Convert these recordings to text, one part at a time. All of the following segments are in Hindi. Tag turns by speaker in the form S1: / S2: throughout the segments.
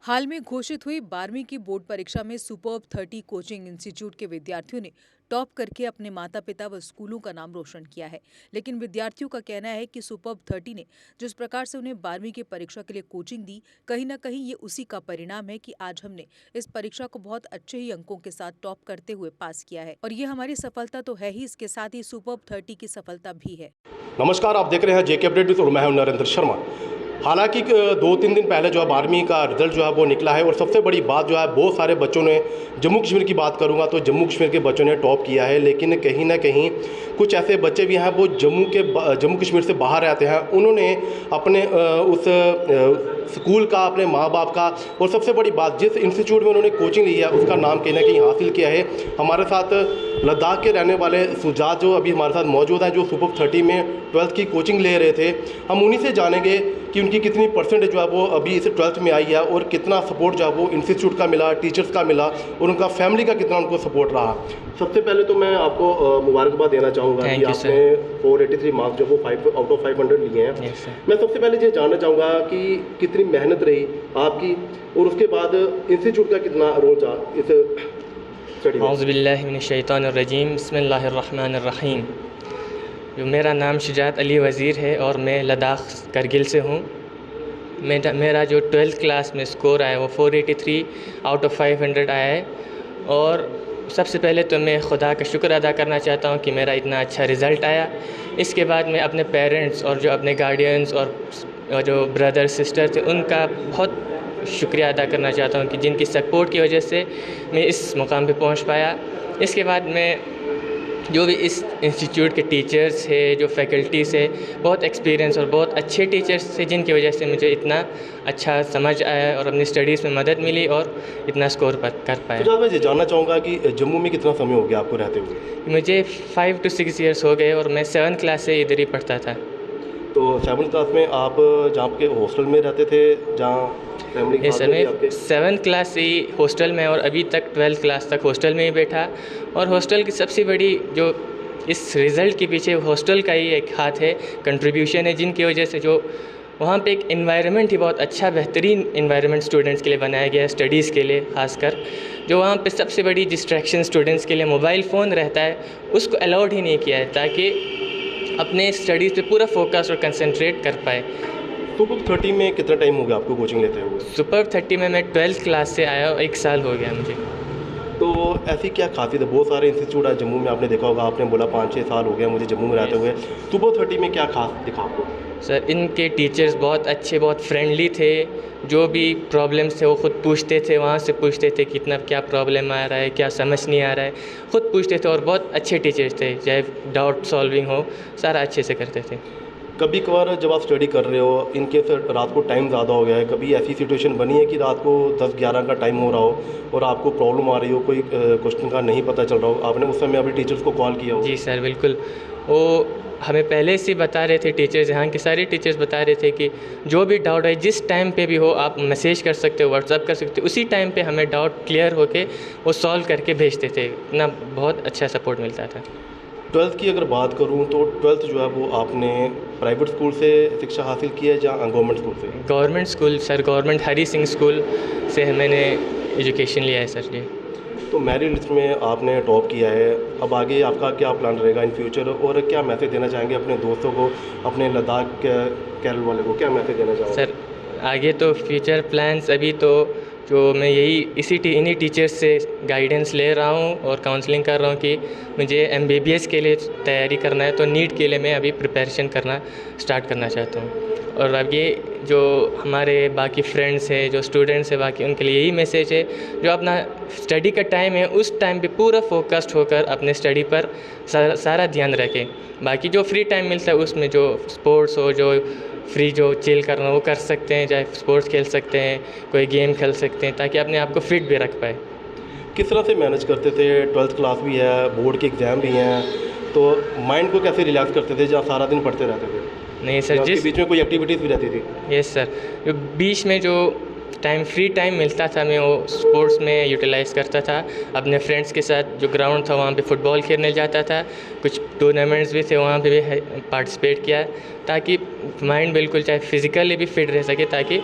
S1: हाल में घोषित हुई 12वीं की बोर्ड परीक्षा में सुपर्ब 30 कोचिंग इंस्टीट्यूट के विद्यार्थियों ने टॉप करके अपने माता पिता व स्कूलों का नाम रोशन किया है। लेकिन विद्यार्थियों का कहना है कि सुपर्ब 30 ने जिस प्रकार से उन्हें 12वीं की परीक्षा के लिए कोचिंग दी, कहीं ना कहीं ये उसी का परिणाम है कि आज हमने इस परीक्षा को बहुत अच्छे ही अंकों के साथ टॉप करते हुए पास किया है। और ये हमारी सफलता तो है ही, इसके साथ ही सुपर्ब 30 की सफलता भी है।
S2: नमस्कार, आप देख रहे हैं जेके अपडेट विद और मैं हूं नरेंद्र शर्मा। हालांकि 2-3 दिन पहले जो है 12वीं का रिजल्ट जो है वो निकला है और सबसे बड़ी बात जो है बहुत सारे बच्चों ने, जम्मू कश्मीर की बात करूंगा तो जम्मू कश्मीर के बच्चों ने टॉप किया है। लेकिन कहीं ना कहीं कुछ ऐसे बच्चे भी हैं वो जम्मू कश्मीर से बाहर रहते हैं, उन्होंने अपने उस स्कूल का, अपने माँ बाप का और सबसे बड़ी बात जिस इंस्टीट्यूट में उन्होंने कोचिंग ली है उसका नाम कहीं ना कहीं हासिल किया है। हमारे साथ लद्दाख के रहने वाले सुजात जो अभी हमारे साथ मौजूद हैं, जो सुपर्ब 30 में 12th की कोचिंग ले रहे थे। हम उन्हीं से जानेंगे कि उनकी कितनी परसेंटेज जो है वो अभी इस 12th में आई है और कितना सपोर्ट जो है वो इंस्टीट्यूट का मिला, टीचर्स का मिला और उनका फैमिली का कितना उनको सपोर्ट रहा। सबसे पहले तो मैं आपको मुबारकबाद देना चाहूँगा कि आपने 483 मार्क्स जो वो 5 आउट ऑफ 500 लिए हैं। मैं सबसे पहले ये जानना चाहूँगा कि कितनी मेहनत रही आपकी और उसके बाद इंस्टीट्यूट का कितना रोल था इस स्टडी में।
S3: औज़ुबिल्लाहि मिनश्शैतानिर्रजीम, बिस्मिल्लाहिर्रहमानिर्रहीम। जो मेरा नाम शुजात अली वज़ीर है और मैं लद्दाख करगिल से हूँ। मेरा जो 12th क्लास में स्कोर आया वो 483 आउट ऑफ 500 आया है। और सबसे पहले तो मैं खुदा का शुक्र अदा करना चाहता हूँ कि मेरा इतना अच्छा रिज़ल्ट आया। इसके बाद मैं अपने पेरेंट्स और जो अपने गार्डियंस और जो ब्रदर सिस्टर थे उनका बहुत शुक्रिया अदा करना चाहता हूँ कि जिनकी सपोर्ट की वजह से मैं इस मुकाम पे पहुँच पाया। इसके बाद मैं जो भी इस इंस्टीट्यूट के टीचर्स है, जो फैकल्टीज़ है, बहुत एक्सपीरियंस और बहुत अच्छे टीचर्स थे जिनकी वजह से मुझे इतना अच्छा समझ आया और अपनी स्टडीज़ में मदद मिली और इतना स्कोर कर पाया।
S2: तो मैं ये जानना चाहूँगा कि जम्मू में कितना समय हो गया आपको रहते हुए।
S3: मुझे 5 to 6 ईयर्स हो गए और मैं 7th क्लास से इधर ही पढ़ता था।
S2: तो 7th क्लास में आप जहाँ के हॉस्टल में रहते थे, जहाँ फैमिली
S3: ये सर मैं 7th क्लास से ही हॉस्टल में और अभी तक 12th क्लास तक हॉस्टल में ही बैठा। और हॉस्टल की सबसे बड़ी जो इस रिज़ल्ट के पीछे हॉस्टल का ही एक हाथ है, कंट्रीब्यूशन है, जिनकी वजह से जो वहाँ पे एक एनवायरनमेंट ही बहुत अच्छा, बेहतरीन एनवायरनमेंट स्टूडेंट्स के लिए बनाया गया है, स्टडीज़ के लिए ख़ासकर। जो वहाँ पे सबसे बड़ी डिस्ट्रैक्शन स्टूडेंट्स के लिए मोबाइल फ़ोन रहता है, उसको अलाउड ही नहीं किया है ताकि अपने स्टडीज़ पे पूरा फोकस और कंसंट्रेट कर पाए।
S2: सुपर्ब 30 में कितना टाइम हो गया आपको कोचिंग लेते हुए।
S3: सुपर्ब 30 में मैं 12th क्लास से आया और 1 साल हो गया मुझे।
S2: तो ऐसी क्या खासियत है, बहुत सारे इंस्टीट्यूट है जम्मू में, आपने देखा होगा, आपने बोला 5-6 साल हो गया मुझे जम्मू में रहते हुए। सुपर्ब 30 में क्या खास दिखा आपको।
S3: सर इनके टीचर्स बहुत अच्छे, बहुत फ्रेंडली थे। जो भी प्रॉब्लम्स थे वो ख़ुद पूछते थे, वहाँ से पूछते थे कितना क्या प्रॉब्लम आ रहा है, क्या समझ नहीं आ रहा है, ख़ुद पूछते थे। और बहुत अच्छे टीचर्स थे, चाहे डाउट सॉल्विंग हो सारा अच्छे से करते थे।
S2: कभी कभार जब आप स्टडी कर रहे हो, इनके सर रात को टाइम ज़्यादा हो गया है, कभी ऐसी सिचुएशन बनी है कि रात को 10-11 का टाइम हो रहा हो और आपको प्रॉब्लम आ रही हो, कोई क्वेश्चन का नहीं पता चल रहा हो, आपने उस समय अपने टीचर्स को कॉल किया हो।
S3: जी सर बिल्कुल, वो हमें पहले से बता रहे थे टीचर्स, यहाँ के सारे टीचर्स बता रहे थे कि जो भी डाउट है जिस टाइम पे भी हो आप मैसेज कर सकते हो, व्हाट्सअप कर सकते हो, उसी टाइम पे हमें डाउट क्लियर होके वो सॉल्व करके भेजते थे। इतना बहुत अच्छा सपोर्ट मिलता था।
S2: 12th की अगर बात करूं तो 12th जो है वो आपने प्राइवेट स्कूल से शिक्षा हासिल की है या गवर्नमेंट स्कूल से।
S3: Government school sir, government Hari Singh school से मैंने एजुकेशन लिया है सर जी।
S2: तो मेरिट लिस्ट में आपने टॉप किया है, अब आगे आपका क्या प्लान रहेगा इन फ्यूचर और क्या मैसेज देना चाहेंगे अपने दोस्तों को, अपने लद्दाख केरल वाले को क्या मैसेज देना चाहोगे।
S3: सर आगे तो फ्यूचर प्लान्स अभी तो जो मैं यही इन्हीं टीचर्स से गाइडेंस ले रहा हूँ और काउंसलिंग कर रहा हूँ कि मुझे MBBS के लिए तैयारी करना है, तो नीट के लिए मैं अभी प्रिपरेशन करना स्टार्ट करना चाहता हूँ। और अब ये जो हमारे बाकी फ्रेंड्स हैं, जो स्टूडेंट्स हैं बाकी, उनके लिए यही मैसेज है, जो अपना स्टडी का टाइम है उस टाइम पे पूरा फोकस्ड होकर अपने स्टडी पर सारा ध्यान रखें। बाकी जो फ्री टाइम मिलता है उसमें जो स्पोर्ट्स हो, जो फ्री जो चिल करना वो कर सकते हैं, चाहे स्पोर्ट्स खेल सकते हैं, कोई गेम खेल सकते हैं, ताकि अपने आप को फिट भी रख पाए।
S2: किस तरह से मैनेज करते थे, 12th क्लास भी है, बोर्ड के एग्ज़ाम भी हैं, तो माइंड को कैसे रिलैक्स करते थे जहाँ सारा दिन पढ़ते रहते थे।
S3: नहीं सर, जिस
S2: बीच में कोई एक्टिविटीज़ भी रहती थी।
S3: यस सर, जो बीच में जो फ्री टाइम मिलता था मैं वो स्पोर्ट्स में यूटिलाइज़ करता था। अपने फ्रेंड्स के साथ जो ग्राउंड था वहाँ पे फुटबॉल खेलने जाता था, कुछ टूर्नामेंट्स भी थे वहाँ पे भी पार्टिसिपेट किया, ताकि माइंड बिल्कुल चाहे फिज़िकली भी फिट रह सके, ताकि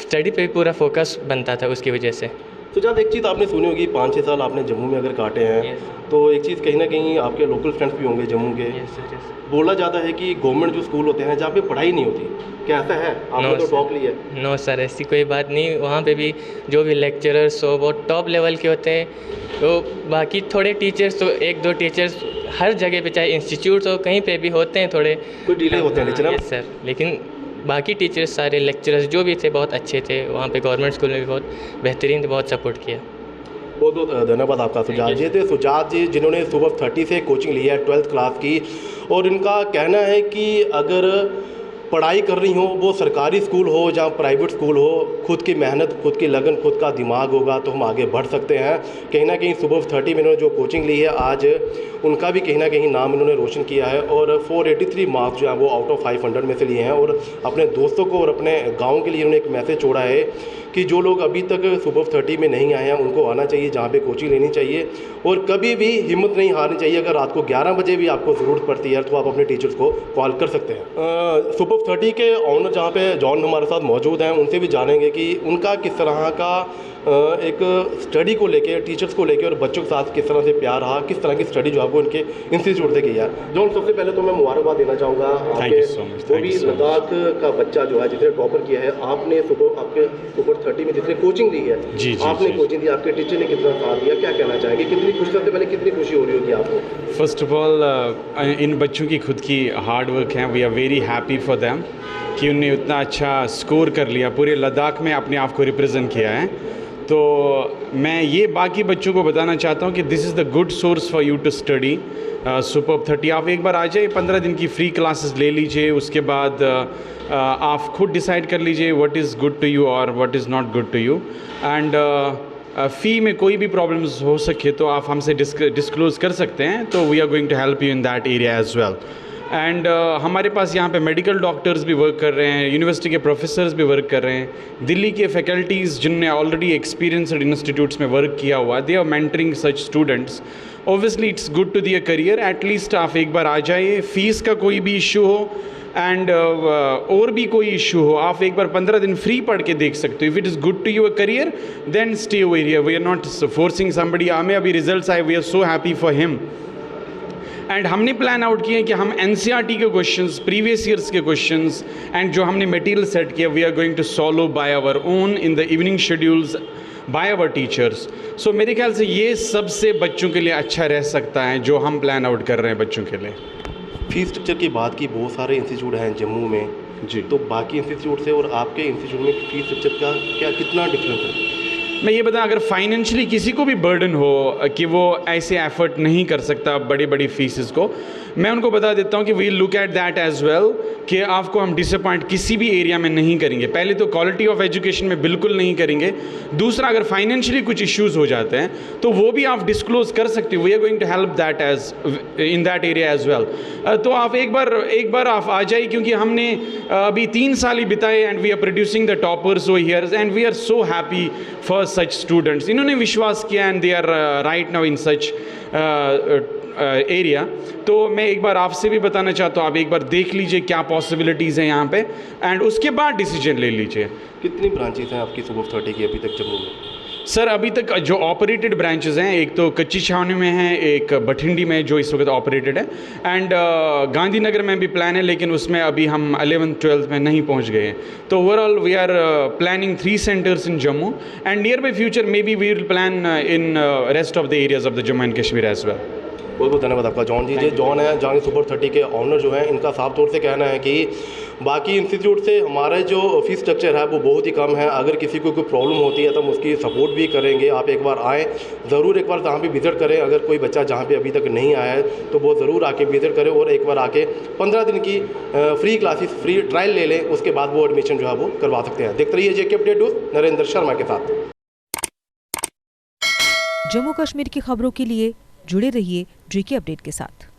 S3: स्टडी पे पूरा फोकस बनता था उसकी वजह से।
S2: तो जब एक चीज़ आपने सुनी होगी 5-6 साल आपने जम्मू में अगर काटे हैं
S3: Yes.
S2: तो एक चीज़ कहीं ना कहीं आपके लोकल फ्रेंड्स भी होंगे जम्मू के, बोला जाता है कि गवर्नमेंट जो स्कूल होते हैं जहाँ पे पढ़ाई नहीं होती, क्या ऐसा है? आपने
S3: No,
S2: तो
S3: sir.
S2: टॉप लिया है।
S3: नो सर, ऐसी कोई बात नहीं। वहाँ पे भी जो भी लेक्चरर्स हो वो टॉप लेवल के होते हैं। तो बाकी थोड़े टीचर्स तो एक दो टीचर्स हर जगह पे, चाहे इंस्टीट्यूट हो कहीं पे भी होते हैं थोड़े
S2: कोई डिले होते हैं लेक्चर।
S3: यस सर, लेकिन बाकी टीचर्स सारे लेक्चरर्स जो भी थे बहुत अच्छे थे। वहाँ पे गवर्नमेंट स्कूल में भी बहुत बेहतरीन, बहुत सपोर्ट किया।
S2: बहुत बहुत धन्यवाद आपका। सुजात जी थे, सुजात जी जिन्होंने सुबह 30 से कोचिंग ली है 12th क्लास की, और इनका कहना है कि अगर पढ़ाई कर रही हो वो सरकारी स्कूल हो या प्राइवेट स्कूल हो, खुद की मेहनत, खुद की लगन, खुद का दिमाग होगा तो हम आगे बढ़ सकते हैं। कहीं ना कहीं सुबह 30 में इन्होंने जो कोचिंग ली है आज उनका भी कहीं ना कहीं नाम इन्होंने रोशन किया है, और 483 मार्क्स जो हैं वो आउट ऑफ 500 में से लिए हैं। और अपने दोस्तों को और अपने गाँव के लिए इन्होंने एक मैसेज छोड़ा है कि जो लोग अभी तक सुबह 30 में नहीं आए हैं उनको आना चाहिए, जहाँ पे कोचिंग लेनी चाहिए, और कभी भी हिम्मत नहीं हारनी चाहिए। अगर रात को 11 बजे भी आपको ज़रूरत पड़ती है तो आप अपने टीचर्स को कॉल कर सकते हैं। सुबह 30 के ऑनर जहाँ पे जॉन हमारे साथ मौजूद हैं, उनसे भी जानेंगे कि उनका किस तरह का एक स्टडी को लेके, टीचर्स को लेके और बच्चों के साथ किस तरह से प्यार रहा, किस तरह की स्टडी जो आपको इनके इंस्टीट्यूट से की है। जॉन, सबसे पहले तो मैं मुबारकबाद देना चाहूँगा आपके, वो भी लद्दाख का बच्चा जो है जिसने टॉपर किया है। आपने आपके सुपर 30 में जिसने कोचिंग ली है, आपने कोचिंग दी, आपके टीचर ने कितना साथ दिया, क्या कहना चाहेंगे? कितनी खुशी, सबसे पहले कितनी खुशी हो रही होगी आपको?
S4: फर्स्ट ऑफ ऑल इन बच्चों की खुद की हार्ड वर्क है, we are very happy for them कि उन्हें उतना अच्छा स्कोर कर लिया, पूरे लद्दाख में अपने आप को रिप्रेजेंट किया है। तो मैं ये बाकी बच्चों को बताना चाहता हूँ कि this is the good source for you to study super 30। आप एक बार आ जाइए, 15 दिन की फ्री क्लासेस ले लीजिए, उसके बाद आप खुद डिसाइड कर लीजिए what is good to you और what is not good to you. And fee में कोई भी प्रॉब्लम्स हो सके तो आप हमसे डिस्क्लोज़ कर सकते हैं, तो we are going to help you in that area as well. And हमारे पास यहाँ पे मेडिकल डॉक्टर्स भी वर्क कर रहे हैं, यूनिवर्सिटी के प्रोफेसर्स भी वर्क कर रहे हैं, दिल्ली के फैकल्टीज़ जिनने ऑलरेडी एक्सपीरियंस्ड इंस्टीट्यूट्स में वर्क किया हुआ, they are mentoring such students. Obviously it's good to their career, at least आप एक बार आ जाइए। फ़ीस का कोई भी इशू हो एंड और भी कोई इशू हो, आप एक बार 15 दिन फ्री पढ़ के देख सकते हो। If it is good to your career then stay over here, we are not forcing somebody. हमें अभी रिजल्ट्स आए, we are so happy for him. And हमने प्लान आउट किए कि हम NCERT के क्वेश्चंस, प्रीवियस ईयर्स के क्वेश्चंस एंड जो हमने मटेरियल सेट किया, we are going to solve by our own in the evening schedules by our teachers. So मेरे ख्याल से ये सबसे बच्चों के लिए अच्छा रह सकता है जो हम प्लान आउट कर रहे हैं बच्चों के लिए।
S2: फीस स्ट्रक्चर की बात की, बहुत सारे इंस्टीट्यूट हैं जम्मू में
S4: जी,
S2: तो बाकी इंस्टीट्यूट से और आपके इंस्टीट्यूट में फीस स्ट्रक्चर का क्या कितना डिफरेंस है?
S4: मैं ये बताऊं, अगर फाइनेंशियली किसी को भी बर्डन हो कि वो ऐसे एफर्ट नहीं कर सकता बड़ी बड़ी फीसेस को, मैं उनको बता देता हूँ कि we look at that as well कि आपको हम डिसअपॉइंट किसी भी एरिया में नहीं करेंगे। पहले तो क्वालिटी ऑफ एजुकेशन में बिल्कुल नहीं करेंगे। दूसरा, अगर फाइनेंशियली कुछ इश्यूज़ हो जाते हैं तो वो भी आप डिस्क्लोज कर सकते हो, we are going to help that as in that area as well. तो आप एक बार आप आ जाइए, क्योंकि हमने अभी 3 साल ही बिताए and we are producing the toppers over here and we are so happy for such students. इन्होंने विश्वास किया and they are right now in such area. तो मैं एक बार आपसे भी बताना चाहता हूँ, आप एक बार देख लीजिए क्या पॉसिबिलिटीज़ हैं यहाँ पे एंड उसके बाद डिसीजन ले लीजिए।
S2: कितनी ब्रांचेस हैं आपकी सुपर 30 की अभी तक जम्मू में?
S4: सर अभी तक जो ऑपरेटेड ब्रांचेस हैं, एक तो कच्ची छावनी में है, एक भटिंडी में जो इस वक्त ऑपरेटेड है, एंड गांधीनगर में भी प्लान है, लेकिन उसमें अभी हम 11th 12th में नहीं पहुंच गए हैं। तो overall we are planning 3 centres in Jammu and near by future may be we will plan in rest of the areas of the Jammu and Kashmir as well.
S2: बहुत बहुत धन्यवाद आपका जॉन जी। ये जॉन है, जहाँ सुपर 30 के ऑनर जो हैं, इनका साफ तौर से कहना है कि बाकी इंस्टीट्यूट से हमारा जो फीस स्ट्रक्चर है वो बहुत ही कम है। अगर किसी को कोई प्रॉब्लम होती है तो हम उसकी सपोर्ट भी करेंगे। आप एक बार आएँ, ज़रूर एक बार जहाँ पे विज़िट करें। अगर कोई बच्चा जहाँ पे अभी तक नहीं आया है तो वो ज़रूर आके विज़िट करें और एक बार आके 15 दिन की फ्री क्लासेस, फ्री ट्रायल ले लें, उसके बाद वो एडमिशन जो है वो करवा सकते हैं। देखते रहिए JK update news Narendra Sharma के साथ।
S1: जम्मू कश्मीर की खबरों के लिए जुड़े रहिए JK अपडेट के साथ।